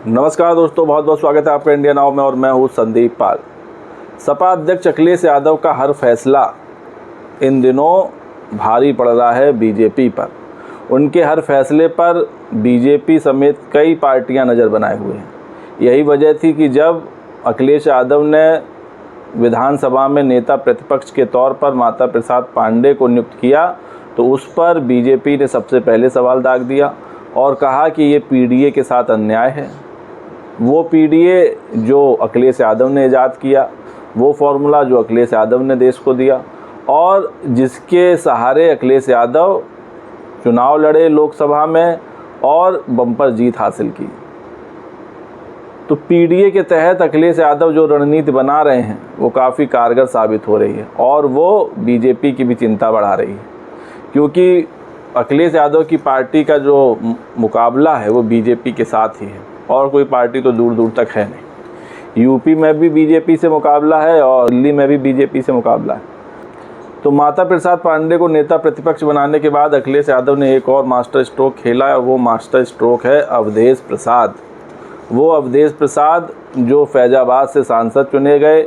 नमस्कार दोस्तों, बहुत बहुत स्वागत है आपका इंडिया नाउ में और मैं हूँ संदीप पाल। सपा अध्यक्ष अखिलेश यादव का हर फैसला इन दिनों भारी पड़ रहा है बीजेपी पर। उनके हर फैसले पर बीजेपी समेत कई पार्टियां नज़र बनाए हुए हैं। यही वजह थी कि जब अखिलेश यादव ने विधानसभा में नेता प्रतिपक्ष के तौर पर माता प्रसाद पांडे को नियुक्त किया तो उस पर बीजेपी ने सबसे पहले सवाल दाग दिया और कहा कि ये पीडीए के साथ अन्याय है। वो पीडीए जो अखिलेश यादव ने इजाद किया, वो फॉर्मूला जो अखिलेश यादव ने देश को दिया और जिसके सहारे अखिलेश यादव चुनाव लड़े लोकसभा में और बम्पर जीत हासिल की। तो पीडीए के तहत अखिलेश यादव जो रणनीति बना रहे हैं वो काफ़ी कारगर साबित हो रही है और वो बीजेपी की भी चिंता बढ़ा रही है, क्योंकि अखिलेश यादव की पार्टी का जो मुकाबला है वो बीजेपी के साथ ही है और कोई पार्टी तो दूर दूर तक है नहीं। यूपी में भी बीजेपी से मुकाबला है और दिल्ली में भी बीजेपी से मुकाबला है। तो माता प्रसाद पांडे को नेता प्रतिपक्ष बनाने के बाद अखिलेश यादव ने एक और मास्टर स्ट्रोक खेला और वो मास्टर स्ट्रोक है अवधेश प्रसाद। वो अवधेश प्रसाद जो फैजाबाद से सांसद चुने गए,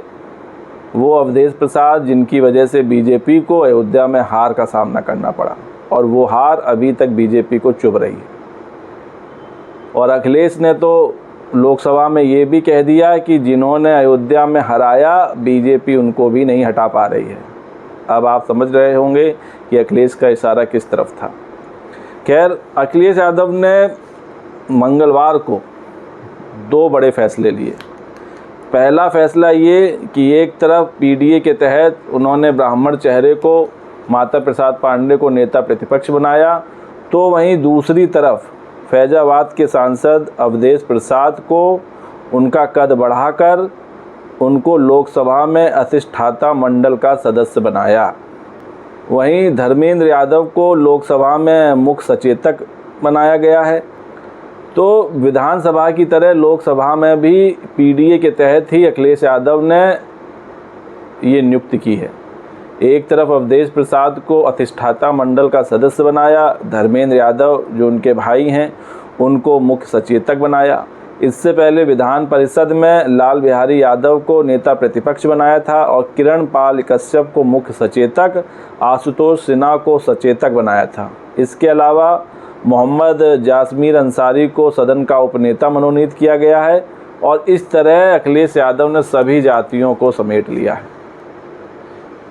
वो अवधेश प्रसाद जिनकी वजह से बीजेपी को अयोध्या में हार का सामना करना पड़ा और वो हार अभी तक बीजेपी को चुभ रही है। और अखिलेश ने तो लोकसभा में ये भी कह दिया कि जिन्होंने अयोध्या में हराया बीजेपी उनको भी नहीं हटा पा रही है। अब आप समझ रहे होंगे कि अखिलेश का इशारा किस तरफ था। खैर, अखिलेश यादव ने मंगलवार को दो बड़े फैसले लिए। पहला फैसला ये कि एक तरफ पीडीए के तहत उन्होंने ब्राह्मण चेहरे को माता प्रसाद पांडे को नेता प्रतिपक्ष बनाया, तो वहीं दूसरी तरफ फैजाबाद के सांसद अवधेश प्रसाद को उनका कद बढ़ाकर उनको लोकसभा में अधिष्ठाता मंडल का सदस्य बनाया। वहीं धर्मेंद्र यादव को लोकसभा में मुख्य सचेतक बनाया गया है। तो विधानसभा की तरह लोकसभा में भी पीडीए के तहत ही अखिलेश यादव ने ये नियुक्ति की है। एक तरफ अवधेश प्रसाद को अधिष्ठाता मंडल का सदस्य बनाया, धर्मेंद्र यादव जो उनके भाई हैं उनको मुख्य सचेतक बनाया। इससे पहले विधान परिषद में लाल बिहारी यादव को नेता प्रतिपक्ष बनाया था और किरण पाल कश्यप को मुख्य सचेतक, आशुतोष सिन्हा को सचेतक बनाया था। इसके अलावा मोहम्मद जासमीर अंसारी को सदन का उपनेता मनोनीत किया गया है और इस तरह अखिलेश यादव ने सभी जातियों को समेट लिया है।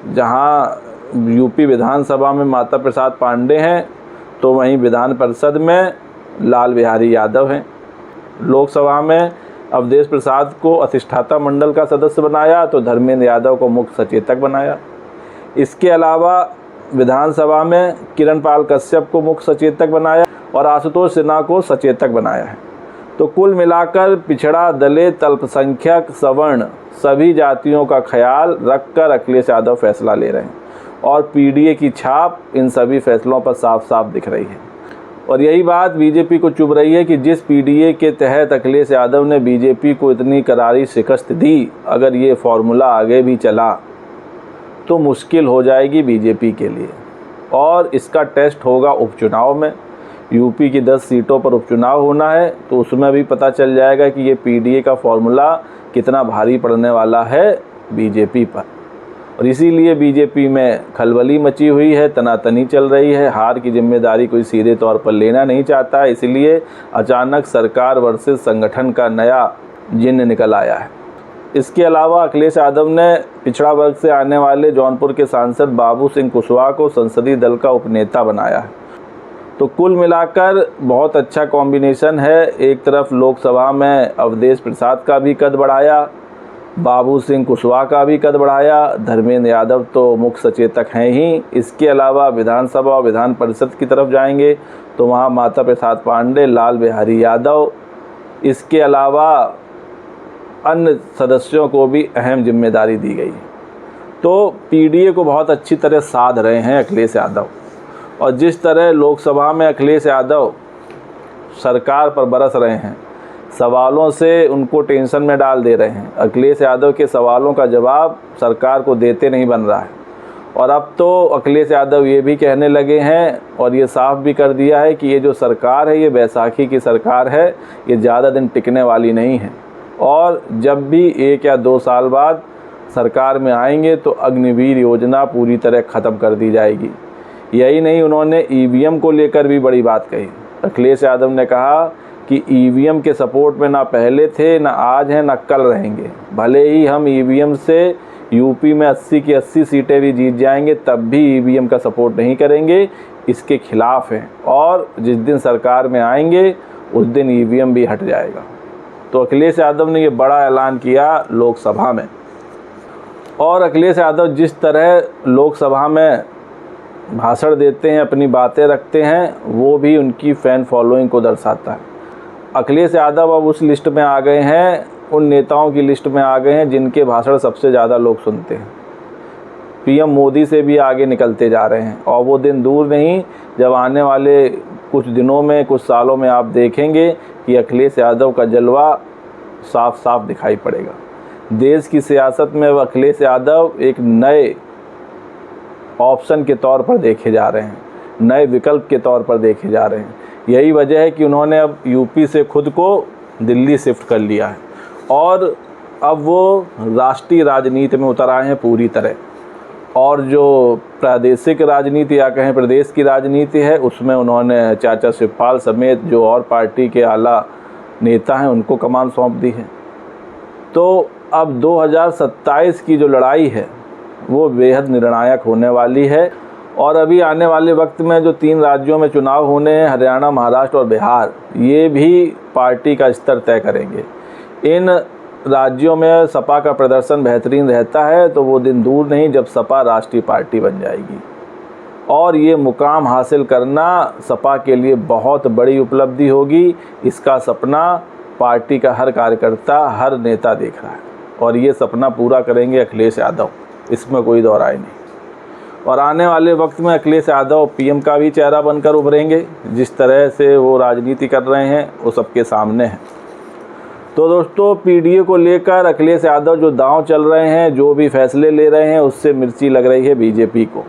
जहां यूपी विधानसभा में माता प्रसाद पांडे हैं तो वहीं विधान परिषद में लाल बिहारी यादव हैं। लोकसभा में अवधेश प्रसाद को अधिष्ठाता मंडल का सदस्य बनाया तो धर्मेंद्र यादव को मुख्य सचेतक बनाया। इसके अलावा विधानसभा में किरण पाल कश्यप को मुख्य सचेतक बनाया और आशुतोष सिन्हा को सचेतक बनाया है। तो कुल मिलाकर पिछड़ा, दलित, अल्पसंख्यक, सवर्ण सभी जातियों का ख्याल रखकर अखिलेश यादव फैसला ले रहे हैं और पीडीए की छाप इन सभी फैसलों पर साफ साफ दिख रही है। और यही बात बीजेपी को चुभ रही है कि जिस पीडीए के तहत अखिलेश यादव ने बीजेपी को इतनी करारी शिकस्त दी, अगर ये फॉर्मूला आगे भी चला तो मुश्किल हो जाएगी बीजेपी के लिए। और इसका टेस्ट होगा उपचुनाव में। यूपी की 10 सीटों पर उपचुनाव होना है तो उसमें भी पता चल जाएगा कि ये पीडीए का फॉर्मूला कितना भारी पड़ने वाला है बीजेपी पर। और इसीलिए बीजेपी में खलबली मची हुई है, तनातनी चल रही है। हार की जिम्मेदारी कोई सीधे तौर पर लेना नहीं चाहता, इसलिए अचानक सरकार वर्सेस संगठन का नया जिन्न निकल आया है। इसके अलावा अखिलेश यादव ने पिछड़ा वर्ग से आने वाले जौनपुर के सांसद बाबू सिंह कुशवाहा को संसदीय दल का उपनेता बनाया है। तो कुल मिलाकर बहुत अच्छा कॉम्बिनेशन है। एक तरफ लोकसभा में अवधेश प्रसाद का भी कद बढ़ाया, बाबू सिंह कुशवाहा का भी कद बढ़ाया, धर्मेंद्र यादव तो मुख्य सचेतक हैं ही। इसके अलावा विधानसभा और विधान परिषद की तरफ जाएंगे तो वहाँ माता प्रसाद पांडे, लाल बिहारी यादव, इसके अलावा अन्य सदस्यों को भी अहम जिम्मेदारी दी गई है। तो पीडीए को बहुत अच्छी तरह साध रहे हैं अखिलेश यादव। और जिस तरह लोकसभा में अखिलेश यादव सरकार पर बरस रहे हैं, सवालों से उनको टेंशन में डाल दे रहे हैं, अखिलेश यादव के सवालों का जवाब सरकार को देते नहीं बन रहा है और अब तो अखिलेश यादव ये भी कहने लगे हैं और ये साफ भी कर दिया है कि ये जो सरकार है ये बैसाखी की सरकार है, ये ज़्यादा दिन टिकने वाली नहीं है। और जब भी 1 या 2 साल बाद सरकार में आएंगे तो अग्निवीर योजना पूरी तरह ख़त्म कर दी जाएगी। यही नहीं, उन्होंने ईवीएम को लेकर भी बड़ी बात कही। अखिलेश यादव ने कहा कि ईवीएम के सपोर्ट में ना पहले थे, ना आज हैं, ना कल रहेंगे। भले ही हम ईवीएम से यूपी में 80 की 80 सीटें भी जीत जाएंगे, तब भी ईवीएम का सपोर्ट नहीं करेंगे, इसके खिलाफ हैं। और जिस दिन सरकार में आएंगे उस दिन ईवीएम भी हट जाएगा। तो अखिलेश यादव ने ये बड़ा ऐलान किया लोकसभा में। और अखिलेश यादव जिस तरह लोकसभा में भाषण देते हैं, अपनी बातें रखते हैं, वो भी उनकी फ़ैन फॉलोइंग को दर्शाता है। अखिलेश यादव अब उस लिस्ट में आ गए हैं, उन नेताओं की लिस्ट में आ गए हैं जिनके भाषण सबसे ज़्यादा लोग सुनते हैं। पीएम मोदी से भी आगे निकलते जा रहे हैं। और वो दिन दूर नहीं जब आने वाले कुछ दिनों में, कुछ सालों में आप देखेंगे कि अखिलेश यादव का जलवा साफ साफ दिखाई पड़ेगा। देश की सियासत में अब अखिलेश यादव एक नए ऑप्शन के तौर पर देखे जा रहे हैं, नए विकल्प के तौर पर देखे जा रहे हैं। यही वजह है कि उन्होंने अब यूपी से खुद को दिल्ली शिफ्ट कर लिया है और अब वो राष्ट्रीय राजनीति में उतर आए हैं पूरी तरह। और जो प्रादेशिक राजनीति या कहें प्रदेश की राजनीति है, उसमें उन्होंने चाचा शिवपाल समेत जो और पार्टी के आला नेता हैं उनको कमान सौंप दी है। तो अब 2027 की जो लड़ाई है वो बेहद निर्णायक होने वाली है। और अभी आने वाले वक्त में जो 3 राज्यों में चुनाव होने हैं, हरियाणा, महाराष्ट्र और बिहार, ये भी पार्टी का स्तर तय करेंगे। इन राज्यों में सपा का प्रदर्शन बेहतरीन रहता है तो वो दिन दूर नहीं जब सपा राष्ट्रीय पार्टी बन जाएगी। और ये मुकाम हासिल करना सपा के लिए बहुत बड़ी उपलब्धि होगी। इसका सपना पार्टी का हर कार्यकर्ता, हर नेता देख रहा है और ये सपना पूरा करेंगे अखिलेश यादव, इसमें कोई दो राय नहीं। और आने वाले वक्त में अखिलेश यादव पीएम का भी चेहरा बनकर उभरेंगे। जिस तरह से वो राजनीति कर रहे हैं वो सबके सामने है। तो दोस्तों, पीडीए को लेकर अखिलेश यादव जो दांव चल रहे हैं, जो भी फैसले ले रहे हैं, उससे मिर्ची लग रही है बीजेपी को।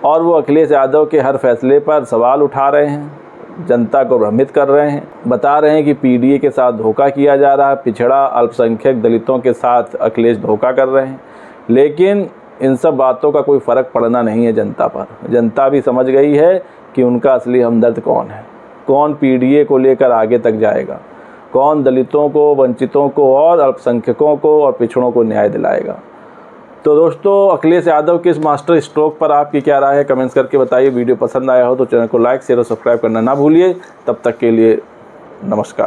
और वो अखिलेश यादव के हर फैसले पर सवाल उठा रहे हैं, जनता को भ्रमित कर रहे हैं, बता रहे हैं कि पीडीए के साथ धोखा किया जा रहा है, पिछड़ा, अल्पसंख्यक, दलितों के साथ अखिलेश धोखा कर रहे हैं। लेकिन इन सब बातों का कोई फ़र्क पड़ना नहीं है जनता पर। जनता भी समझ गई है कि उनका असली हमदर्द कौन है, कौन पीडीए को लेकर आगे तक जाएगा, कौन दलितों को, वंचितों को और अल्पसंख्यकों को और पिछड़ों को न्याय दिलाएगा। तो दोस्तों, अखिलेश यादव के इस मास्टर स्ट्रोक पर आपकी क्या राय है, कमेंट्स करके बताइए। वीडियो पसंद आया हो तो चैनल को लाइक, शेयर और सब्सक्राइब करना ना भूलिए। तब तक के लिए नमस्कार।